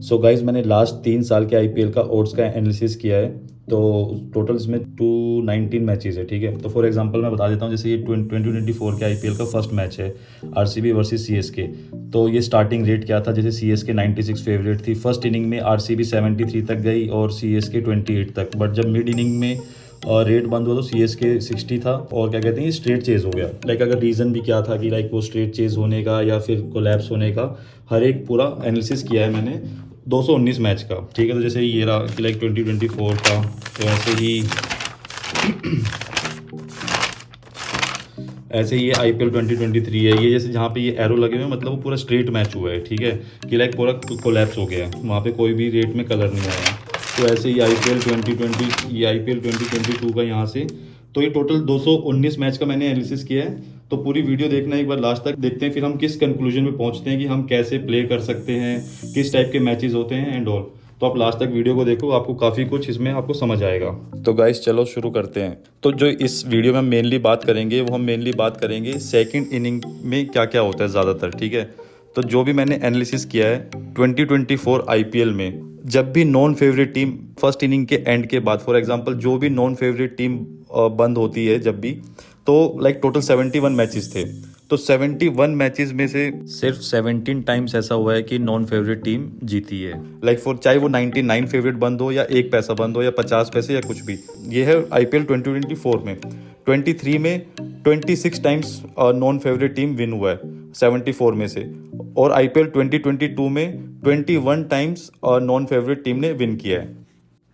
So guys मैंने last 3 साल के आईपीएल का ओड्स का एनालिसिस किया है। तो टोटल इसमें 219 मैचेस है, ठीक है। तो फॉर एग्जांपल मैं बता देता हूँ, जैसे ये 2024 के आईपीएल का फर्स्ट मैच है आरसीबी वर्सेस सीएसके। तो ये स्टार्टिंग रेट क्या था, जैसे सीएसके 96 फेवरेट थी। फर्स्ट इनिंग में आरसीबी 73 तक गई और सीएसके 28 तक। बट जब मिड इनिंग में रेट बंद हुआ तो सीएसके 60 था और क्या कहते हैं, ये स्ट्रेट चेज हो गया। लाइक अगर रीज़न भी क्या था कि लाइक वो स्ट्रेट चेज होने का या फिर कोलैप्स होने का, हर एक पूरा एनालिसिस किया है मैंने 219 मैच का, ठीक है। तो जैसे ये रहा कि लाइक 2024 का, तो ऐसे ही ये आईपीएल 2023 है। ये जैसे जहाँ पे ये एरो लगे हुए हैं, मतलब वो पूरा स्ट्रेट मैच हुआ है, ठीक है, कि लाइक पूरा कोलैप्स हो गया है, वहाँ पे कोई भी रेट में कलर नहीं आया। तो ऐसे ही आईपीएल 2020, ये आईपीएल 2022 का यहाँ से, तो ये टोटल 219 मैच का मैंने एनालिसिस किया है। तो पूरी वीडियो देखना एक बार लास्ट तक, देखते हैं फिर हम किस कंक्लूजन में पहुंचते हैं कि हम कैसे प्ले कर सकते हैं, किस टाइप के मैचेस होते हैं एंड ऑल। तो आप लास्ट तक वीडियो को देखो, आपको काफ़ी कुछ इसमें आपको समझ आएगा। तो गाइस चलो शुरू करते हैं। तो जो इस वीडियो में हम मेनली बात करेंगे, वो हम मेनली बात करेंगे सेकंड इनिंग में क्या क्या होता है ज़्यादातर, ठीक है। तो जो भी मैंने एनालिसिस किया है 2024 आईपीएल में, जब भी non favourite team first inning के एंड के बाद, फॉर एग्जांपल जो भी नॉन फेवरेट टीम बंद होती है जब भी, तो लाइक टोटल 71 मैचेस थे। तो 71 मैचेस में से सिर्फ 17 टाइम्स ऐसा हुआ है कि नॉन फेवरेट टीम जीती है। लाइक फॉर चाहे वो 99 फेवरेट बंद हो या 1 पैसा बंद हो या 50 पैसे या कुछ भी। ये है आईपीएल 2024 में। 23 में 26 times non favourite team win हुआ है 74 में से। और आईपीएल 2022 में 21 टाइम्स नॉन फेवरेट टीम ने विन किया है।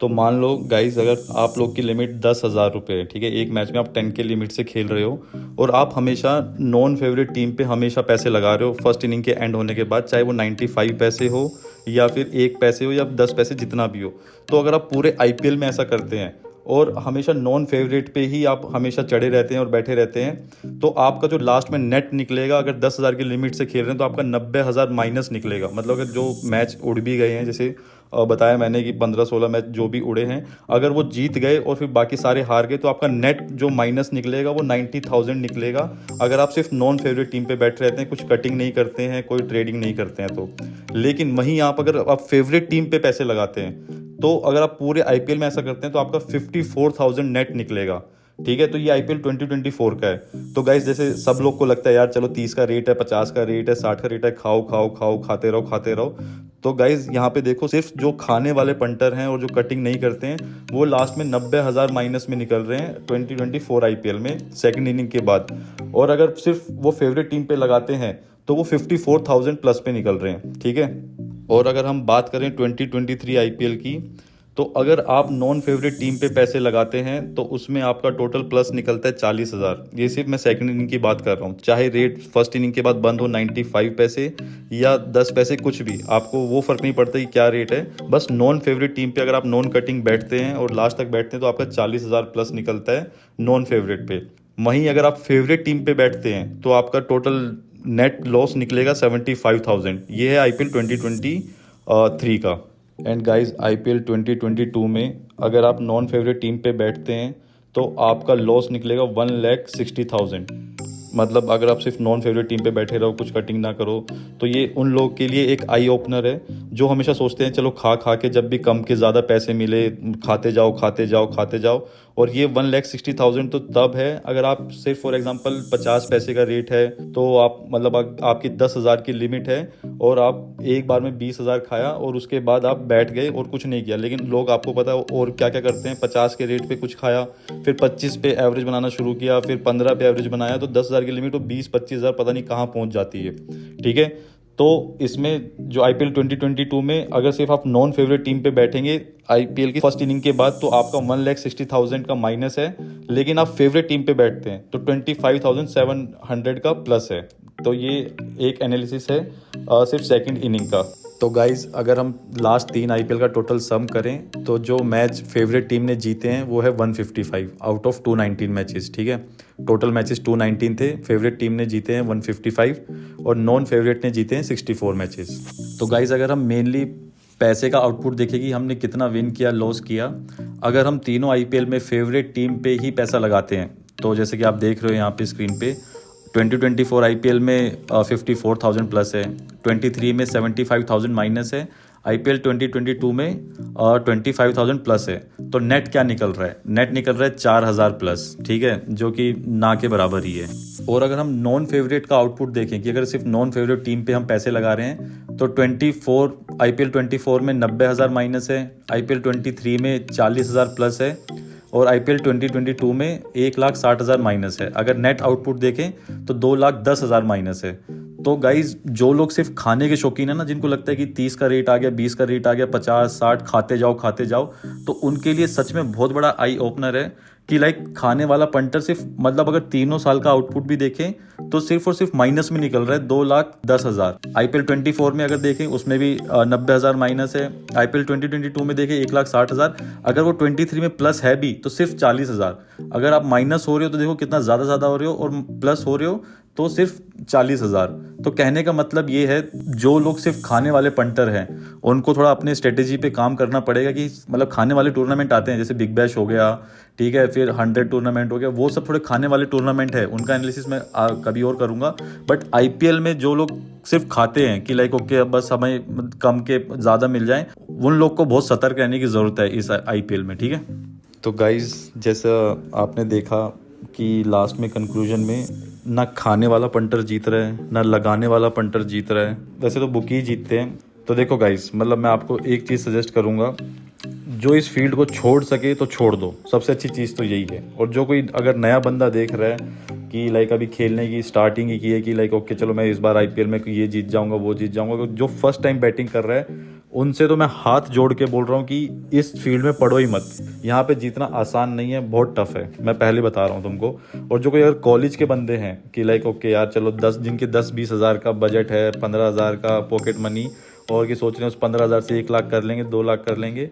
तो मान लो गाइस, अगर आप लोग की लिमिट 10,000 रुपये है, ठीक है, एक मैच में आप 10 के लिमिट से खेल रहे हो और आप हमेशा नॉन फेवरेट टीम पे हमेशा पैसे लगा रहे हो फर्स्ट इनिंग के एंड होने के बाद, चाहे वो 95 पैसे हो या फिर 1 पैसे हो या 10 पैसे, जितना भी हो। तो अगर आप पूरे आईपीएल में ऐसा करते हैं और हमेशा नॉन फेवरेट पे ही आप हमेशा चढ़े रहते हैं और बैठे रहते हैं, तो आपका जो लास्ट में नेट निकलेगा, अगर 10,000 की लिमिट से खेल रहे हैं तो आपका 90,000 माइनस निकलेगा। मतलब अगर जो मैच उड़ भी गए हैं, जैसे बताया मैंने कि 15-16 मैच जो भी उड़े हैं, अगर वो जीत गए और फिर बाकी सारे हार गए, तो आपका नेट जो माइनस निकलेगा वो 90,000 निकलेगा। अगर आप सिर्फ नॉन फेवरेट टीम पे बैठे रहते हैं, कुछ कटिंग नहीं करते हैं, कोई ट्रेडिंग नहीं करते हैं तो। लेकिन वहीं आप अगर आप फेवरेट टीम पे पैसे लगाते हैं, तो अगर आप पूरे आईपीएल में ऐसा करते हैं तो आपका 54,000 नेट निकलेगा, ठीक है। तो ये आईपीएल 2024 का है। तो गाइस, जैसे सब लोग को लगता है यार चलो 30 का रेट है, 50 का रेट है, 60 का रेट है, खाओ खाओ खाओ, खाते रहो खाते रहो। तो गाइज यहाँ पे देखो, सिर्फ जो खाने वाले पंटर हैं और जो कटिंग नहीं करते हैं, वो लास्ट में 90,000 माइनस में निकल रहे हैं 2024 आईपीएल में सेकंड इनिंग के बाद। और अगर सिर्फ वो फेवरेट टीम पे लगाते हैं तो वो 54,000 प्लस पे निकल रहे हैं, ठीक है। और अगर हम बात करें 2023 आईपीएल की, तो अगर आप नॉन फेवरेट टीम पे पैसे लगाते हैं तो उसमें आपका टोटल प्लस निकलता है 40,000। ये सिर्फ मैं सेकंड इनिंग की बात कर रहा हूँ, चाहे रेट फर्स्ट इनिंग के बाद बंद हो 95 पैसे या 10 पैसे, कुछ भी, आपको वो फर्क नहीं पड़ता कि क्या रेट है। बस नॉन फेवरेट टीम पे अगर आप नॉन कटिंग बैठते हैं और लास्ट तक बैठते हैं तो आपका 40,000 प्लस निकलता है नॉन फेवरेट पे। वहीं अगर आप फेवरेट टीम पे बैठते हैं तो आपका टोटल नेट लॉस निकलेगा 75,000। ये है आईपीएल 2023 का। एंड गाइस, आईपीएल 2022 में अगर आप नॉन फेवरेट टीम पे बैठते हैं तो आपका लॉस निकलेगा 1,60,000। मतलब अगर आप सिर्फ नॉन फेवरेट टीम पे बैठे रहो, कुछ कटिंग ना करो, तो ये उन लोगों के लिए एक आई ओपनर है जो हमेशा सोचते हैं चलो खा खा के जब भी कम के ज़्यादा पैसे मिले, खाते जाओ खाते जाओ खाते जाओ। और ये 1,60,000 तो तब है अगर आप सिर्फ फॉर एग्जांपल 50 पैसे का रेट है, तो आप मतलब आपकी 10,000 की लिमिट है और आप एक बार में 20,000 खाया और उसके बाद आप बैठ गए और कुछ नहीं किया। लेकिन लोग, आपको पता है और क्या क्या करते हैं, 50 के रेट पे कुछ खाया, फिर 25 पे एवरेज बनाना शुरू किया, फिर 15 पे एवरेज बनाया, तो 10,000 की लिमिट तो 20-25,000 पता नहीं कहाँ पहुँच जाती है, ठीक है। तो इसमें जो आईपीएल 2022 में अगर सिर्फ आप नॉन फेवरेट टीम पे बैठेंगे आईपीएल की फर्स्ट इनिंग के बाद, तो आपका 1,60,000 का माइनस है। लेकिन आप फेवरेट टीम पे बैठते हैं तो 25,700 का प्लस है। तो ये एक एनालिसिस है सिर्फ सेकंड इनिंग का। तो गाइज, अगर हम लास्ट 3 आईपीएल का टोटल सम करें तो जो मैच फेवरेट टीम ने जीते हैं वो है 155 आउट ऑफ 219 मैचेस, ठीक है। टोटल मैचेस 219 थे, फेवरेट टीम ने जीते हैं 155 और नॉन फेवरेट ने जीते हैं 64 मैचेस। तो गाइज, अगर हम मेनली पैसे का आउटपुट देखें कि हमने कितना विन किया, लॉस किया, अगर हम तीनों आईपीएल में फेवरेट टीम पे ही पैसा लगाते हैं, तो जैसे कि आप देख रहे हो यहाँ पे स्क्रीन पे, 2024 आईपीएल में 54,000 प्लस है, 23 में 75,000 माइनस है, IPL 2022 में 25,000 प्लस है। तो नेट क्या निकल रहा है? नेट निकल रहा है 4,000 प्लस, ठीक है, जो कि ना के बराबर ही है। और अगर हम नॉन फेवरेट का आउटपुट देखें कि अगर सिर्फ नॉन फेवरेट टीम पे हम पैसे लगा रहे हैं तो IPL 24 में 90,000 माइनस है, IPL 23 में 40,000 प्लस है और IPL 2022 में 1,60,000 माइनस है। अगर नेट आउटपुट देखें तो 2,10,000 माइनस है। तो गाइज जो लोग सिर्फ खाने के शौकीन है ना, जिनको लगता है कि 30 का रेट आ गया, 20 का रेट आ गया, 50 60 खाते जाओ, तो उनके लिए सच में बहुत बड़ा आई ओपनर है कि लाइक खाने वाला पंटर सिर्फ मतलब अगर तीनों साल का आउटपुट भी देखें तो सिर्फ और सिर्फ माइनस में निकल रहा है 2,10,000। IPL 24 में अगर देखें उसमें भी 90,000 माइनस है। IPL 2022 में देखें 1,60,000। अगर वो 23 में प्लस है भी तो सिर्फ 40,000। अगर आप माइनस हो रहे हो तो देखो कितना ज़्यादा हो रहे हो, और प्लस हो रहे हो तो सिर्फ 40,000। तो कहने का मतलब ये है, जो लोग सिर्फ खाने वाले पंटर हैं उनको थोड़ा अपने स्ट्रेटेजी पे काम करना पड़ेगा कि मतलब खाने वाले टूर्नामेंट आते हैं जैसे बिग बैश हो गया, ठीक है, फिर 100 टूर्नामेंट हो गया, वो सब थोड़े खाने वाले टूर्नामेंट है, उनका एनालिसिस मैं कभी और करूँगा। बट IPL में जो लोग सिर्फ खाते हैं कि लाइक ओके अब बस हमें कम के ज़्यादा मिल जाए, उन लोग को बहुत सतर्क रहने की ज़रूरत है इस IPL में, ठीक है। तो गाइज जैसा आपने देखा कि लास्ट में कंक्लूजन में ना खाने वाला पंटर जीत रहा है ना लगाने वाला पंटर जीत रहा है, वैसे तो बुकी जीतते हैं। तो देखो गाइस, मतलब मैं आपको एक चीज़ सजेस्ट करूंगा, जो इस फील्ड को छोड़ सके तो छोड़ दो, सबसे अच्छी चीज़ तो यही है। और जो कोई अगर नया बंदा देख रहा है कि लाइक अभी खेलने की स्टार्टिंग ही की है कि लाइक ओके चलो मैं इस बार IPL में ये जीत जाऊंगा वो जीत जाऊंगा, जो फर्स्ट टाइम बैटिंग कर रहा है उनसे तो मैं हाथ जोड़ के बोल रहा हूँ कि इस फील्ड में पड़ो ही मत। यहाँ पे जीतना आसान नहीं है, बहुत टफ है, मैं पहले बता रहा हूँ तुमको। और जो कोई अगर कॉलेज के बंदे हैं कि लाइक ओके यार चलो 10 जिनके 10-20 हज़ार का बजट है, 15,000 का पॉकेट मनी, और कि सोच रहे हैं उस 15,000 से 1 लाख कर लेंगे, 2 लाख कर लेंगे,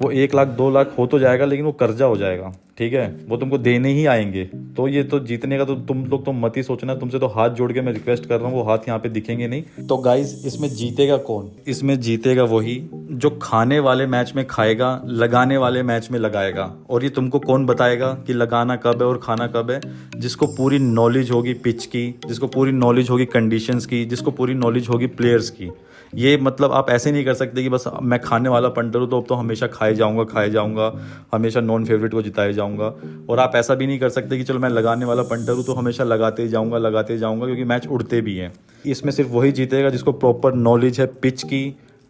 वो 1 लाख 2 लाख हो तो जाएगा लेकिन वो कर्जा हो जाएगा, ठीक है, वो तुमको देने ही आएंगे। तो ये तो जीतने का तो तुम लोग तो मत ही सोचना, तुमसे तो हाथ जोड़ के मैं रिक्वेस्ट कर रहा हूँ, वो हाथ यहाँ पे दिखेंगे नहीं। तो गाइज इसमें जीतेगा कौन? इसमें जीतेगा वही जो खाने वाले मैच में खाएगा, लगाने वाले मैच में लगाएगा। और ये तुमको कौन बताएगा कि लगाना कब है और खाना कब है? जिसको पूरी नॉलेज होगी पिच की, जिसको पूरी नॉलेज होगी कंडीशंस की, जिसको पूरी नॉलेज होगी प्लेयर्स की। ये मतलब आप ऐसे नहीं कर सकते कि बस मैं खाने वाला पंटर हूँ तो अब तो हमेशा खाए जाऊंगा, हमेशा नॉन फेवरेट को जिताए जाऊंगा। और आप ऐसा भी नहीं कर सकते कि चलो मैं लगाने वाला पंटर हूँ तो हमेशा लगाते जाऊंगा, क्योंकि मैच उड़ते भी हैं। इसमें सिर्फ वही जीतेगा जिसको प्रॉपर नॉलेज है पिच की,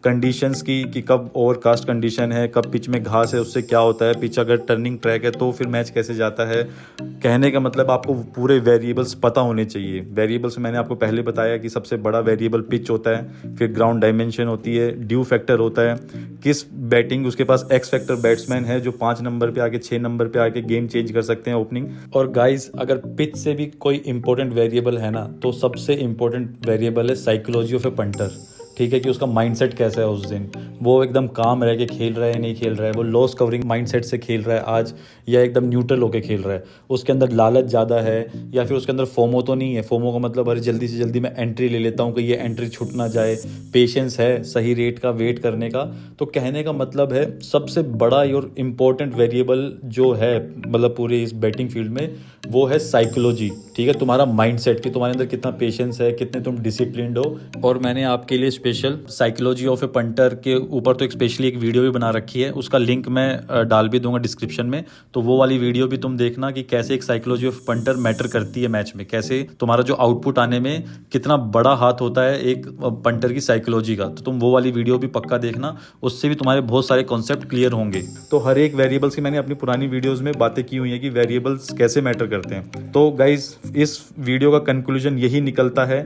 कंडीशंस की, कि कब ओवरकास्ट कंडीशन है, कब पिच में घास है, उससे क्या होता है, पिच अगर टर्निंग ट्रैक है तो फिर मैच कैसे जाता है। कहने का मतलब आपको पूरे वेरिएबल्स पता होने चाहिए। वेरिएबल्स मैंने आपको पहले बताया कि सबसे बड़ा वेरिएबल पिच होता है, फिर ग्राउंड डायमेंशन होती है, ड्यू फैक्टर होता है, किस बैटिंग उसके पास एक्स फैक्टर बैट्समैन है जो 5 नंबर पे आके 6 नंबर पे आके गेम चेंज कर सकते हैं ओपनिंग। और गाइज अगर पिच से भी कोई इंपॉर्टेंट वेरिएबल है ना, तो सबसे इंपॉर्टेंट वेरिएबल है साइकोलॉजी ऑफ ए पंटर, ठीक है, कि उसका माइंडसेट कैसा है उस दिन, वो एकदम काम रह के खेल रहा है नहीं खेल रहा है, वो लॉस कवरिंग माइंडसेट से खेल रहा है आज या एकदम न्यूट्रल होके खेल रहा है, उसके अंदर लालच ज़्यादा है या फिर उसके अंदर फोमो तो नहीं है। फोमो का मतलब अरे जल्दी से जल्दी मैं एंट्री ले लेता हूँ कि ये एंट्री छूट ना जाए, पेशेंस है सही रेट का वेट करने का। तो कहने का मतलब है सबसे बड़ा और इम्पोर्टेंट वेरिएबल जो है मतलब पूरे इस बैटिंग फील्ड में वो है साइकोलॉजी, ठीक है, तुम्हारा माइंडसेट कि तुम्हारे अंदर कितना पेशेंस है, कितने तुम डिसिप्लिन्ड हो। और मैंने आपके लिए special psychology of A punter के ऊपर तो स्पेशली एक वीडियो भी बना रखी है, उसका लिंक मैं डाल भी दूंगा डिस्क्रिप्शन में, तो वो वाली वीडियो भी तुम देखना कि कैसे एक साइकोलॉजी ऑफ पंटर मैटर करती है मैच में, कैसे तुम्हारा जो आउटपुट आने में कितना बड़ा हाथ होता है एक पंटर की साइकोलॉजी का। तो तुम वो वाली वीडियो भी पक्का देखना, उससे भी तुम्हारे बहुत सारे कॉन्सेप्ट क्लियर होंगे। तो हर एक वेरिएबल्स की मैंने अपनी पुरानी वीडियोज़ में बातें की हुई है कि वेरिएबल्स कैसे मैटर करते हैं। तो गाइज इस वीडियो का कंक्लूजन यही निकलता है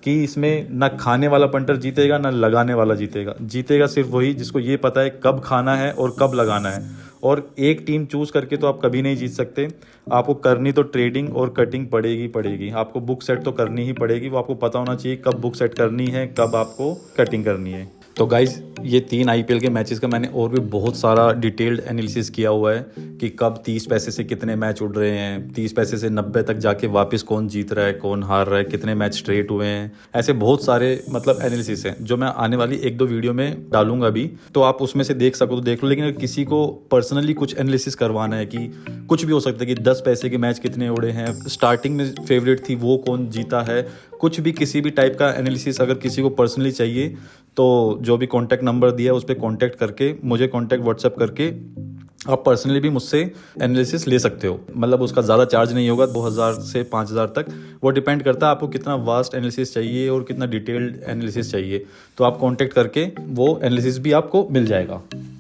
कि इसमें ना खाने वाला पंटर जीतेगा ना लगाने वाला जीतेगा, जीतेगा सिर्फ वही जिसको ये पता है कब खाना है और कब लगाना है। और एक टीम चूज करके तो आप कभी नहीं जीत सकते, आपको करनी तो ट्रेडिंग और कटिंग पड़ेगी, आपको बुक सेट तो करनी ही पड़ेगी, वो आपको पता होना चाहिए कब बुक सेट करनी है, कब आपको कटिंग करनी है। तो गाइज ये 3 IPL के मैचेस का मैंने और भी बहुत सारा डिटेल्ड एनालिसिस किया हुआ है कि कब 30 पैसे से कितने मैच उड़ रहे हैं, 30 पैसे से 90 तक जाके वापस कौन जीत रहा है कौन हार रहा है, कितने मैच स्ट्रेट हुए हैं, ऐसे बहुत सारे मतलब एनालिसिस हैं जो मैं आने वाली 1-2 वीडियो में डालूंगा भी, तो आप उसमें से देख सको तो देख लो। लेकिन अगर किसी को पर्सनली कुछ एनालिसिस करवाना है कि कुछ भी हो सकता है कि 10 पैसे के मैच कितने उड़े हैं, स्टार्टिंग में फेवरेट थी वो कौन जीता है, कुछ भी किसी भी टाइप का एनालिसिस अगर किसी को पर्सनली चाहिए तो जो भी कॉन्टैक्ट नंबर दिया है उस पर कॉन्टैक्ट करके मुझे कॉन्टैक्ट व्हाट्सएप करके आप पर्सनली भी मुझसे एनालिसिस ले सकते हो। मतलब उसका ज़्यादा चार्ज नहीं होगा, 2000 से 5000 तक, वो डिपेंड करता है आपको कितना वास्ट एनालिसिस चाहिए और कितना डिटेल्ड एनालिसिस चाहिए। तो आप कांटेक्ट करके वो एनालिसिस भी आपको मिल जाएगा।